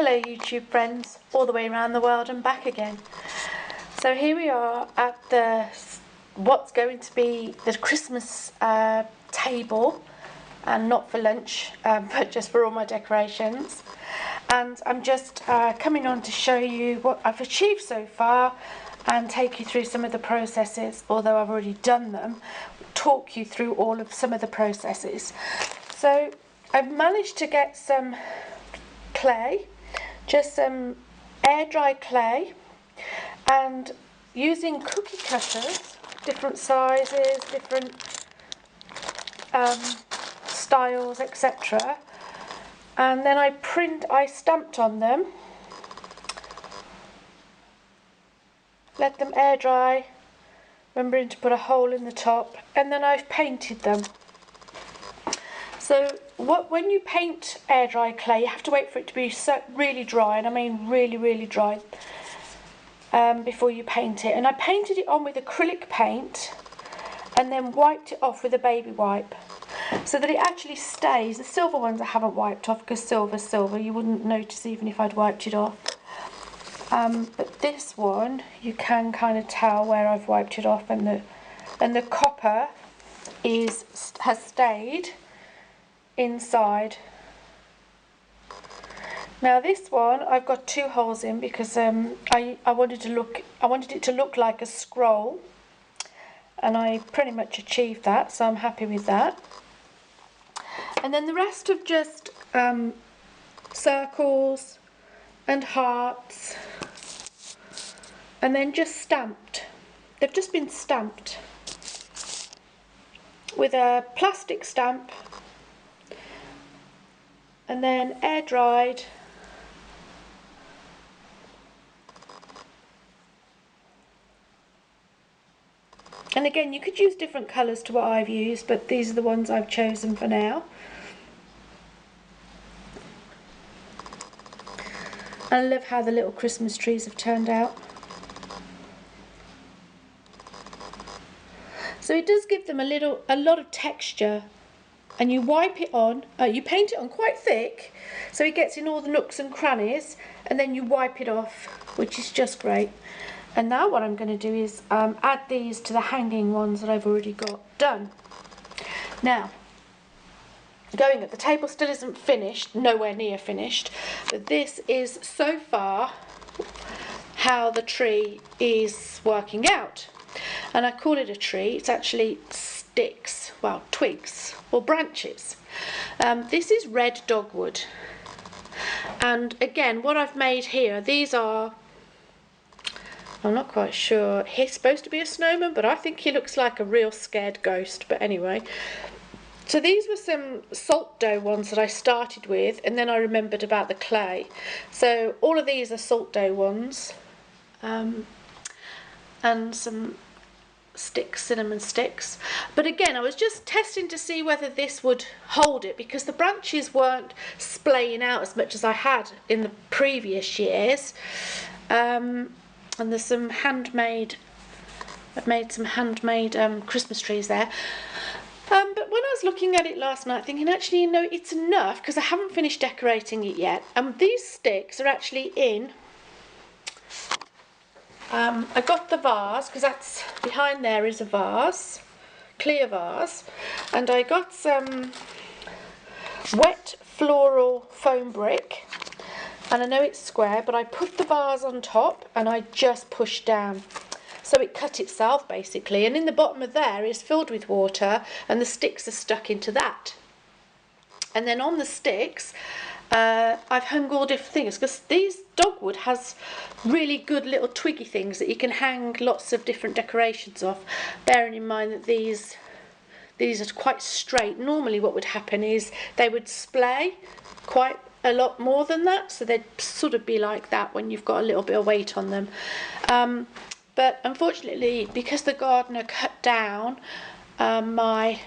Hello YouTube friends, all the way around the world and back again. So here we are at what's going to be the Christmas table, and not for lunch, but just for all my decorations. And I'm just coming on to show you what I've achieved so far and take you through some of the processes, although I've already done them, talk you through some of the processes. So I've managed to get some clay, just some air dry clay, and using cookie cutters, different sizes, different styles, etc. And then I stamped on them, let them air dry, remembering to put a hole in the top, and then I've painted them. So when you paint air dry clay, you have to wait for it to be really dry, and I mean really dry, before you paint it. And I painted it on with acrylic paint and then wiped it off with a baby wipe, so that it actually stays. The silver ones I haven't wiped off because silver's silver, you wouldn't notice even if I'd wiped it off. But this one, you can kind of tell where I've wiped it off, and the copper has stayed inside. Now this one I've got 2 holes in because I wanted it to look like a scroll, and I pretty much achieved that, so I'm happy with that. And then the rest of just circles and hearts, and then just stamped. They've just been stamped with a plastic stamp and then air dried. And again, you could use different colours to what I've used, but these are the ones I've chosen for now. I love how the little Christmas trees have turned out. So it does give them a lot of texture, and you wipe it on, you paint it on quite thick, so it gets in all the nooks and crannies, and then you wipe it off, which is just great. And now what I'm going to do is add these to the hanging ones that I've already got done. Now, the table still isn't finished, nowhere near finished, but this is so far how the tree is working out. And I call it a tree, it's actually sticks, well, twigs or branches. This is red dogwood. And again, what I've made here, these are, I'm not quite sure, he's supposed to be a snowman, but I think he looks like a real scared ghost, but anyway. So these were some salt dough ones that I started with, and then I remembered about the clay. So all of these are salt dough ones, and some sticks, cinnamon sticks. But again, I was just testing to see whether this would hold it, because the branches weren't splaying out as much as I had in the previous years. And there's some handmade, I've made some handmade Christmas trees there. But when I was looking at it last night, thinking actually, you know, it's enough, because I haven't finished decorating it yet. And these sticks are actually in, I got the vase, because that's behind there is a vase, clear vase, and I got some wet floral foam brick. And I know it's square, but I put the vase on top and I just pushed down. So it cut itself basically, and in the bottom of there is filled with water, and the sticks are stuck into that. And then on the sticks, I've hung all different things, because these dogwood has really good little twiggy things that you can hang lots of different decorations off, bearing in mind that these are quite straight. Normally what would happen is they would splay quite a lot more than that, so they'd sort of be like that when you've got a little bit of weight on them. But unfortunately, because the gardener cut down the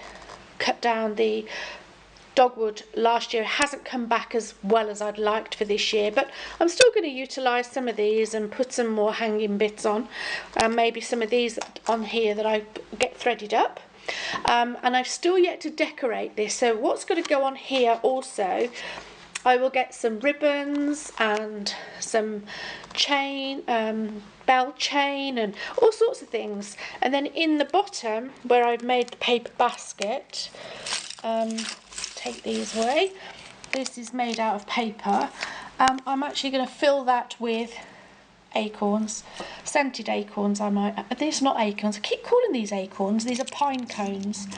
dogwood last year, it hasn't come back as well as I'd liked for this year, but I'm still going to utilise some of these and put some more hanging bits on, maybe some of these on here that I get threaded up. And I've still yet to decorate this, so what's going to go on here also I will get some ribbons and some chain, bell chain and all sorts of things. And then in the bottom where I've made the paper basket, take these away. This is made out of paper. I'm actually going to fill that with acorns, scented acorns. These are not acorns, I keep calling these acorns, these are pine cones,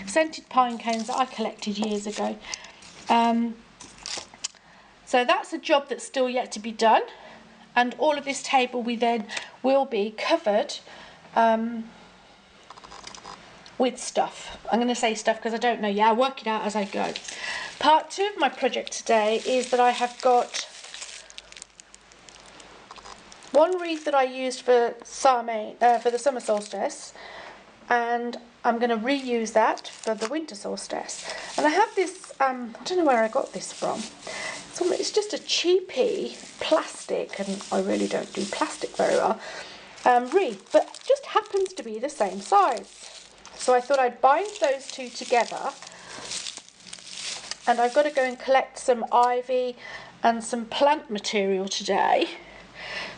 scented pine cones that I collected years ago. So that's a job that's still yet to be done, and all of this table will be covered with stuff. I'm going to say stuff because I don't know yet, I'll work it out as I go. Part 2 of my project today is that I have got one wreath that I used for the summer solstice, and I'm going to reuse that for the winter solstice. And I have this, I don't know where I got this from. It's just a cheapy plastic, and I really don't do plastic very well, wreath, but it just happens to be the same size. So I thought I'd bind those two together, and I've got to go and collect some ivy and some plant material today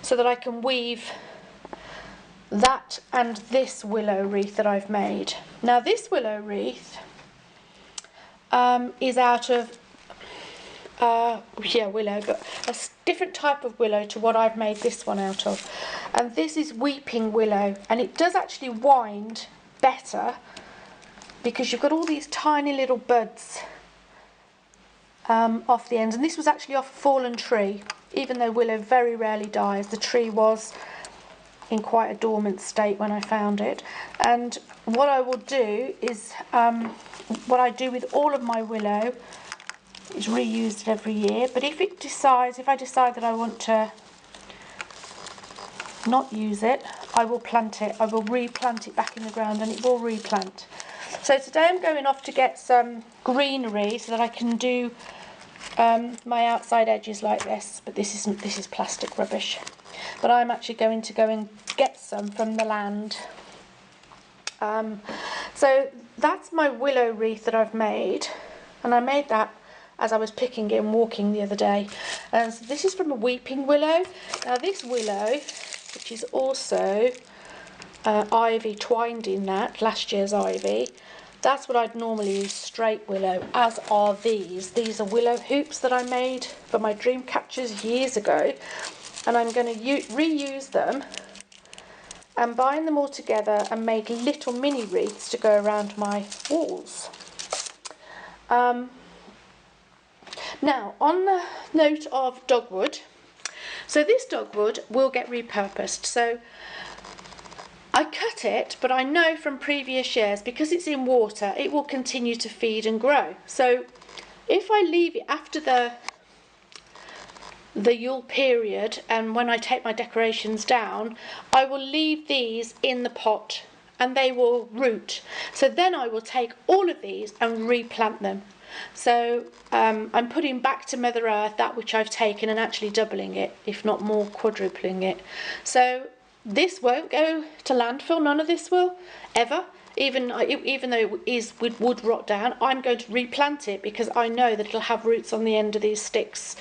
so that I can weave that and this willow wreath that I've made. Now this willow wreath is out of willow, but a different type of willow to what I've made this one out of. And this is weeping willow, and it does actually wind better because you've got all these tiny little buds off the ends. And this was actually off a fallen tree. Even though willow very rarely dies, the tree was in quite a dormant state when I found it. And what I will do is, what I do with all of my willow is reuse it every year. But if I decide that I want to not use it, I will plant it. I will replant it back in the ground, and it will replant. So today I'm going off to get some greenery so that I can do my outside edges like this, but this is plastic rubbish. But I'm actually going to go and get some from the land. So that's my willow wreath that I've made, and I made that as I was picking it and walking the other day. So this is from a weeping willow. Now this willow, which is also ivy twined in that, last year's ivy, that's what I'd normally use straight willow, as are these. These are willow hoops that I made for my dream catchers years ago, and I'm going to reuse them and bind them all together and make little mini wreaths to go around my walls. Now, on the note of dogwood, so this dogwood will get repurposed. So I cut it, but I know from previous years, because it's in water, it will continue to feed and grow. So if I leave it after the Yule period, and when I take my decorations down, I will leave these in the pot and they will root. So then I will take all of these and replant them. So I'm putting back to Mother Earth that which I've taken and actually doubling it, if not more, quadrupling it. So this won't go to landfill, none of this will, ever. Even though it would rot down, I'm going to replant it because I know that it'll have roots on the end of these sticks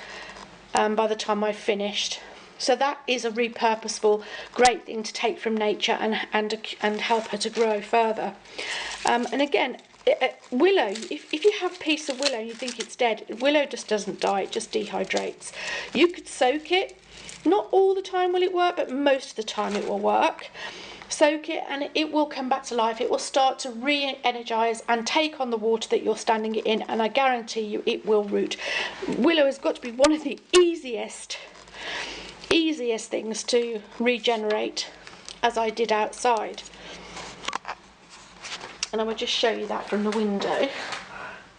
by the time I've finished. So that is a repurposeful, great thing to take from nature and help her to grow further. And again, willow, if you have a piece of willow and you think it's dead, willow just doesn't die, it just dehydrates. You could soak it. Not all the time will it work, but most of the time it will work. Soak it and it will come back to life. It will start to re-energise and take on the water that you're standing it in, and I guarantee you it will root. Willow has got to be one of the easiest things to regenerate, as I did outside. And I will just show you that from the window, if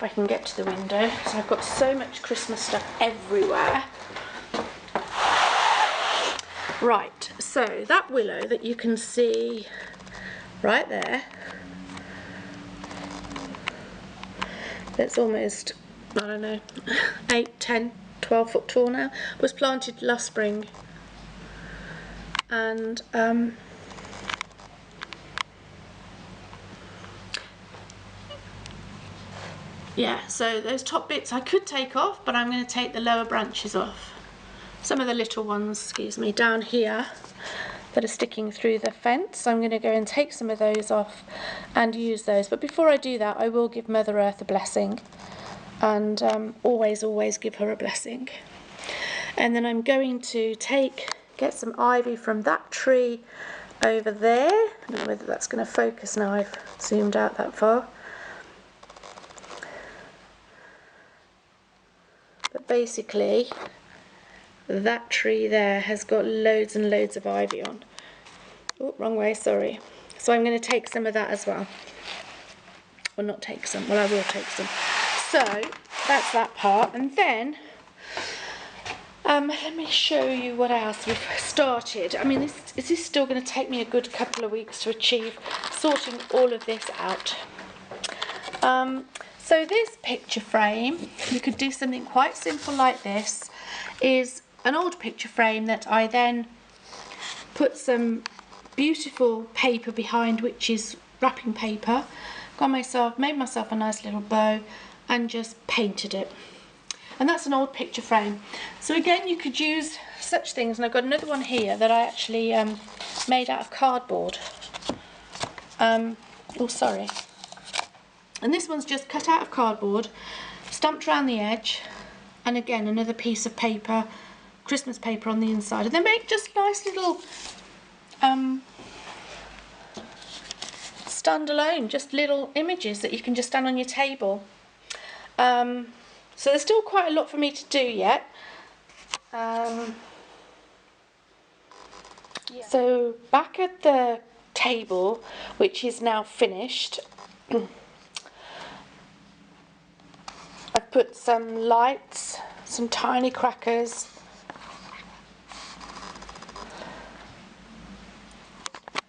I can get to the window. So I've got so much Christmas stuff everywhere. Right, so that willow that you can see right there, that's almost, I don't know, 8, 10, 12 foot tall now, was planted last spring. And Yeah, so those top bits I could take off, but I'm going to take the lower branches off. Some of the little ones, excuse me, down here that are sticking through the fence. I'm going to go and take some of those off and use those. But before I do that, I will give Mother Earth a blessing, and always give her a blessing. And then I'm going to get some ivy from that tree over there. I don't know whether that's going to focus now, I've zoomed out that far. But basically, that tree there has got loads and loads of ivy on. Oh, wrong way, sorry. So I'm going to take some of that as well. Well, not take some, well, I will take some. So that's that part. And then let me show you what else we've started. I mean, this is still going to take me a good couple of weeks to achieve sorting all of this out. So this picture frame, you could do something quite simple like this, is an old picture frame that I then put some beautiful paper behind, which is wrapping paper, made myself a nice little bow and just painted it. And that's an old picture frame. So again, you could use such things, and I've got another one here that I actually made out of cardboard. Oh, sorry. And this one's just cut out of cardboard, stamped around the edge, and again another piece of paper, Christmas paper on the inside. And they make just nice little standalone, just little images that you can just stand on your table. So there's still quite a lot for me to do yet. Yeah. So back at the table, which is now finished, I've put some lights, some tiny crackers,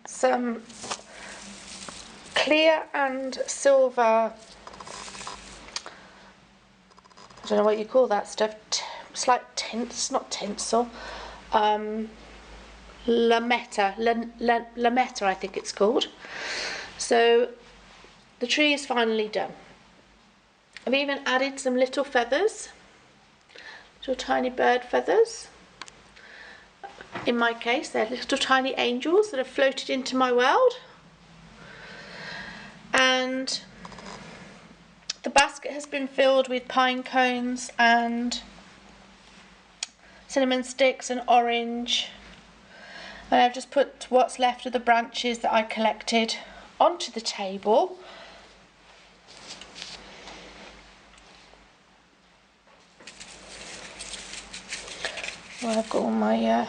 some clear and silver, I don't know what you call that stuff, it's like tints, not tinsel, lametta I think it's called. So the tree is finally done. I've even added some little feathers, little tiny bird feathers. In my case, they're little tiny angels that have floated into my world. And the basket has been filled with pine cones and cinnamon sticks and orange. And I've just put what's left of the branches that I collected onto the table. Well, I've got all my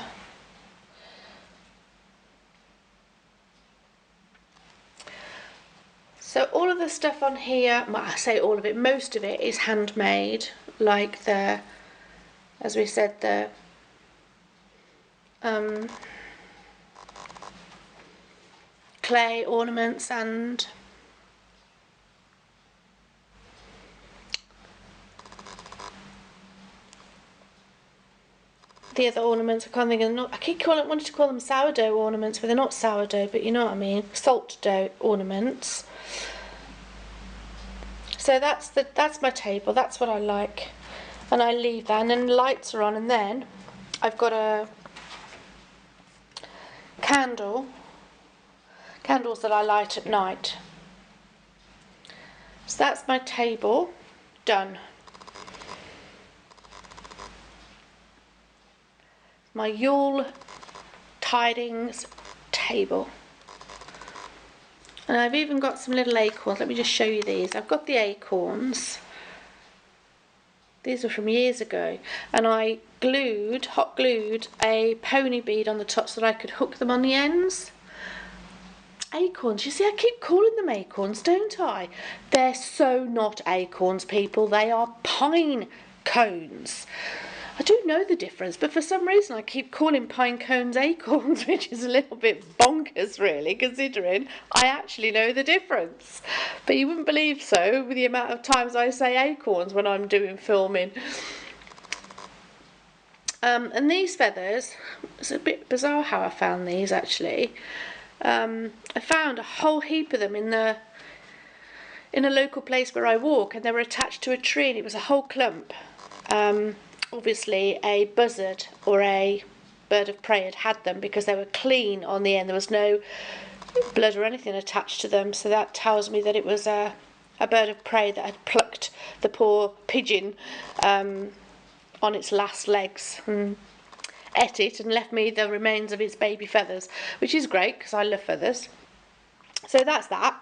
so all of the stuff on here, well, I say all of it, most of it is handmade, like the, as we said, the clay ornaments and the other ornaments. I can't think of them. Wanted to call them sourdough ornaments, but they're not sourdough, but you know what I mean, salt dough ornaments. So that's my table, that's what I like, and I leave that, and then the lights are on, and then I've got a candles that I light at night. So that's my table done. My Yule tidings table. And I've even got some little acorns. Let me just show you these. I've got the acorns. These are from years ago. And I hot glued a pony bead on the top so that I could hook them on the ends. Acorns. You see, I keep calling them acorns, don't I? They're so not acorns, people. They are pine cones. I do know the difference, but for some reason I keep calling pine cones acorns, which is a little bit bonkers really, considering I actually know the difference. But you wouldn't believe so with the amount of times I say acorns when I'm doing filming. And these feathers, it's a bit bizarre how I found these actually. I found a whole heap of them in in a local place where I walk, and they were attached to a tree, and it was a whole clump. Obviously a buzzard or a bird of prey had them, because they were clean on the end. There was no blood or anything attached to them, so that tells me that it was a bird of prey that had plucked the poor pigeon on its last legs and ate it and left me the remains of its baby feathers, which is great because I love feathers. So that's that.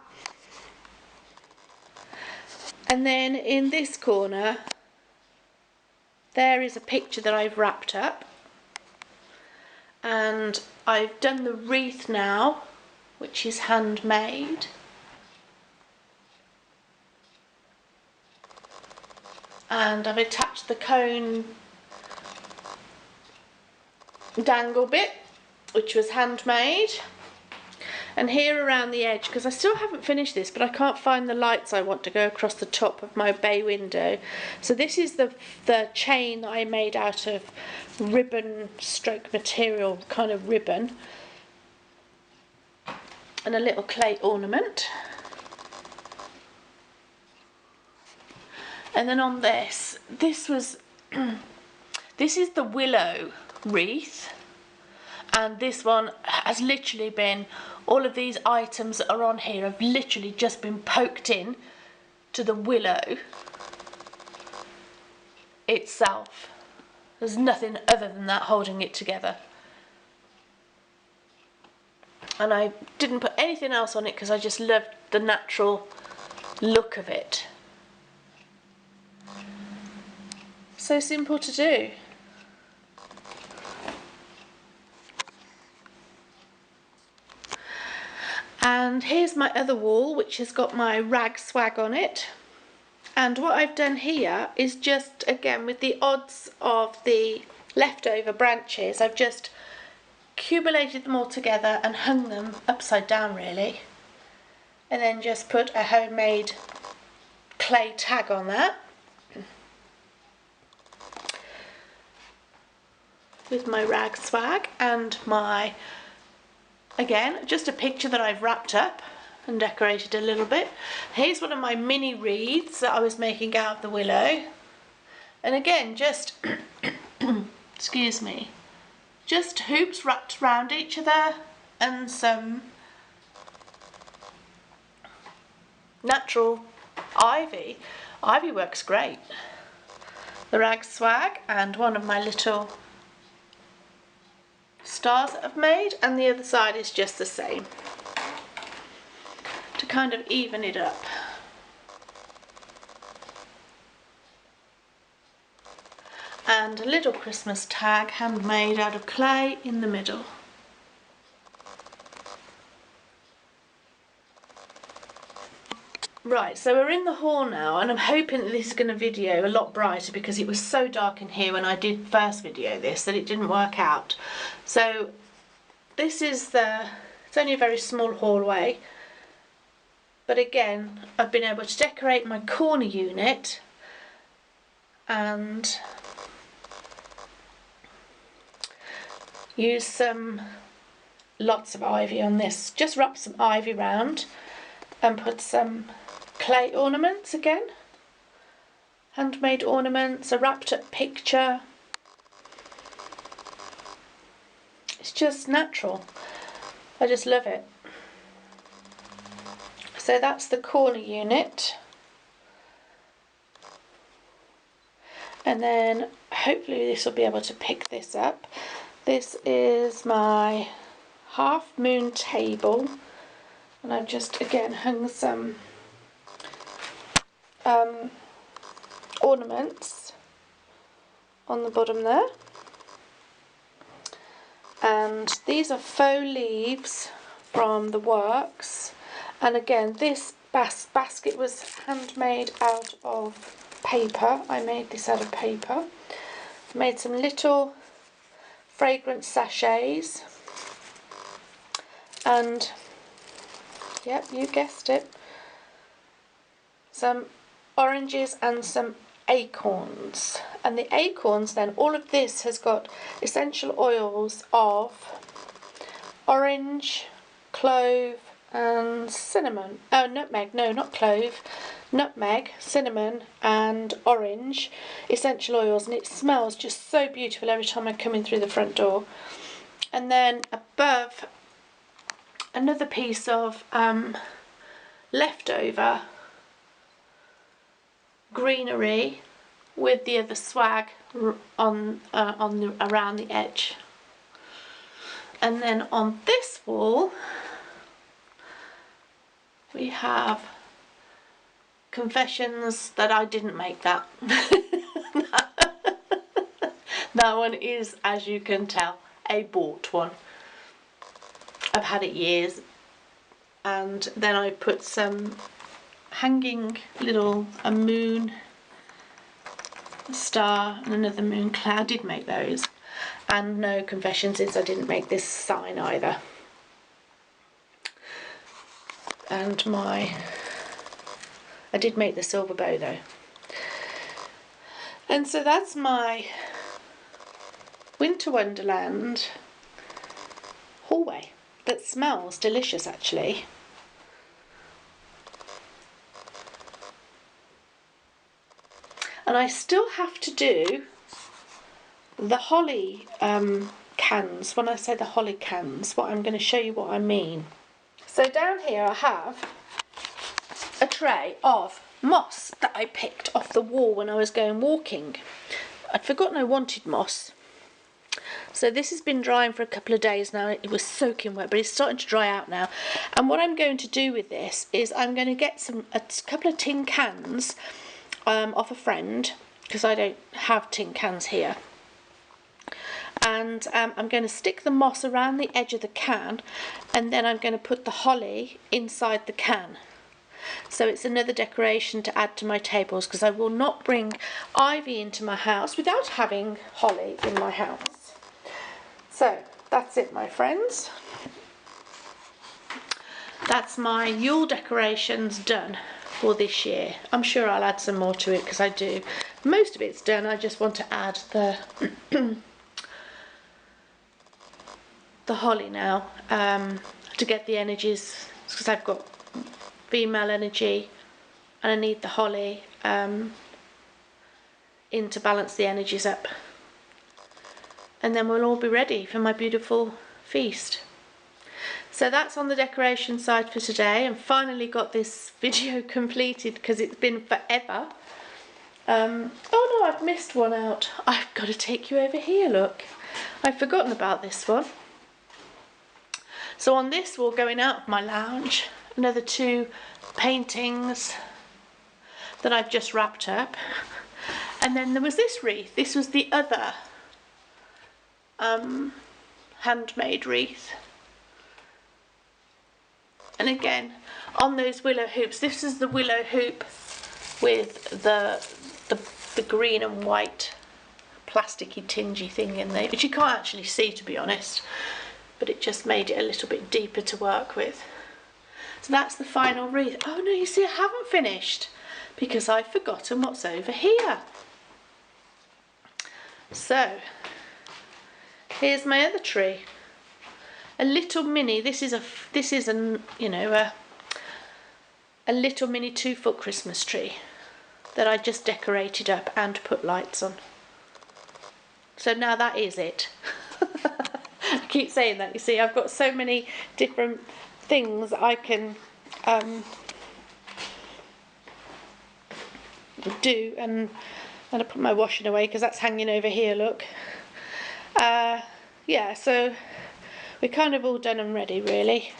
And then in this corner there is a picture that I've wrapped up, and I've done the wreath now, which is handmade. And I've attached the cone dangle bit, which was handmade. And here around the edge, because I still haven't finished this, but I can't find the lights I want to go across the top of my bay window. So this is the chain that I made out of ribbon stroke material, kind of ribbon. And a little clay ornament. And then on this was, this is the willow wreath. And this one has literally been, all of these items that are on here have literally just been poked in to the willow itself. There's nothing other than that holding it together. And I didn't put anything else on it because I just loved the natural look of it. So simple to do. And here's my other wall, which has got my rag swag on it. And what I've done here is just, again, with the odds of the leftover branches, I've just cubulated them all together and hung them upside down, really. And then just put a homemade clay tag on that. With my rag swag and my, again, just a picture that I've wrapped up and decorated a little bit. Here's one of my mini wreaths that I was making out of the willow. And again, just, excuse me, just hoops wrapped around each other and some natural ivy. Ivy works great. The rag swag and one of my little stars that I've made, and the other side is just the same to kind of even it up. And a little Christmas tag handmade out of clay in the middle. Right, so we're in the hall now, and I'm hoping that this is going to video a lot brighter because it was so dark in here when I did first video this that it didn't work out. So this is it's only a very small hallway, but again I've been able to decorate my corner unit and use lots of ivy on this. Just wrap some ivy round and put some clay ornaments again, handmade ornaments, a wrapped up picture. It's just natural. I just love it. So that's the corner unit. And then hopefully this will be able to pick this up. This is my half moon table, and I've just again hung some ornaments on the bottom there, and these are faux leaves from the works. And again, this basket was handmade out of paper. I made this out of paper. Made some little fragrance sachets, and yep, you guessed it, some oranges and some acorns. And the acorns, then, all of this has got essential oils of orange, clove and cinnamon. Oh, nutmeg, no, not clove. Nutmeg, cinnamon and orange essential oils, and it smells just so beautiful every time I come in through the front door. And then above, another piece of leftover greenery with the other swag on around the edge. And then on this wall we have confessions that I didn't make that. That one is, as you can tell, a bought one. I've had it years, and then I put some hanging a moon, a star and another moon cloud. I did make those. And no confessions is I didn't make this sign either. And I did make the silver bow though. And so that's my Winter Wonderland hallway that smells delicious actually. And I still have to do the holly cans. When I say the holly cans, I'm going to show you what I mean. So down here I have a tray of moss that I picked off the wall when I was going walking. I'd forgotten I wanted moss. So this has been drying for a couple of days now. It was soaking wet, but it's starting to dry out now. And what I'm going to do with this is I'm going to get a couple of tin cans off a friend, because I don't have tin cans here. And I'm going to stick the moss around the edge of the can, and then I'm going to put the holly inside the can. So it's another decoration to add to my tables, because I will not bring ivy into my house without having holly in my house. So that's it, my friends. That's my Yule decorations done for this year. I'm sure I'll add some more to it because I do. Most of it's done. I just want to add the the holly now to get the energies, because I've got female energy and I need the holly in to balance the energies up, and then we'll all be ready for my beautiful feast. So that's on the decoration side for today, and finally got this video completed because it's been forever. Oh no, I've missed one out. I've got to take you over here, look. I've forgotten about this one. So on this wall going out of my lounge, another two paintings that I've just wrapped up. And then there was this wreath. This was the other handmade wreath. And again, on those willow hoops, this is the willow hoop with the green and white plasticky tingy thing in there, which you can't actually see, to be honest, but it just made it a little bit deeper to work with. So that's the final wreath. Oh no, you see, I haven't finished because I've forgotten what's over here. So here's my other tree. A little mini, this is a you know, a little mini 2-foot Christmas tree that I just decorated up and put lights on. So now that is it. I keep saying that, you see, I've got so many different things I can do, and I put my washing away because that's hanging over here, look. Yeah, so we're kind of all done and ready, really.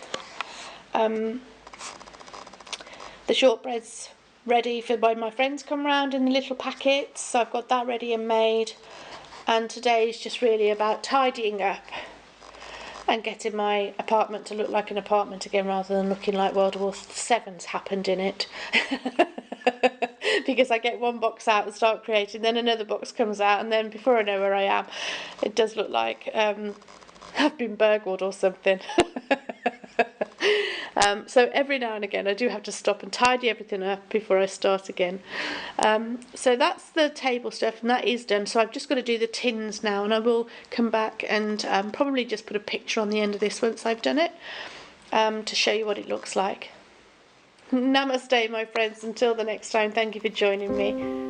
The shortbread's ready for when my friends come round in the little packets, so I've got that ready and made. And today is just really about tidying up and getting my apartment to look like an apartment again, rather than looking like World War VII's happened in it. Because I get one box out and start creating, then another box comes out, and then before I know where I am, it does look like I've been burgled or something. So every now and again I do have to stop and tidy everything up before I start again. So that's the table stuff, and that is done. So I've just got to do the tins now, and I will come back and probably just put a picture on the end of this once I've done it. to show you what it looks like. Namaste, my friends. Until the next time, thank you for joining me.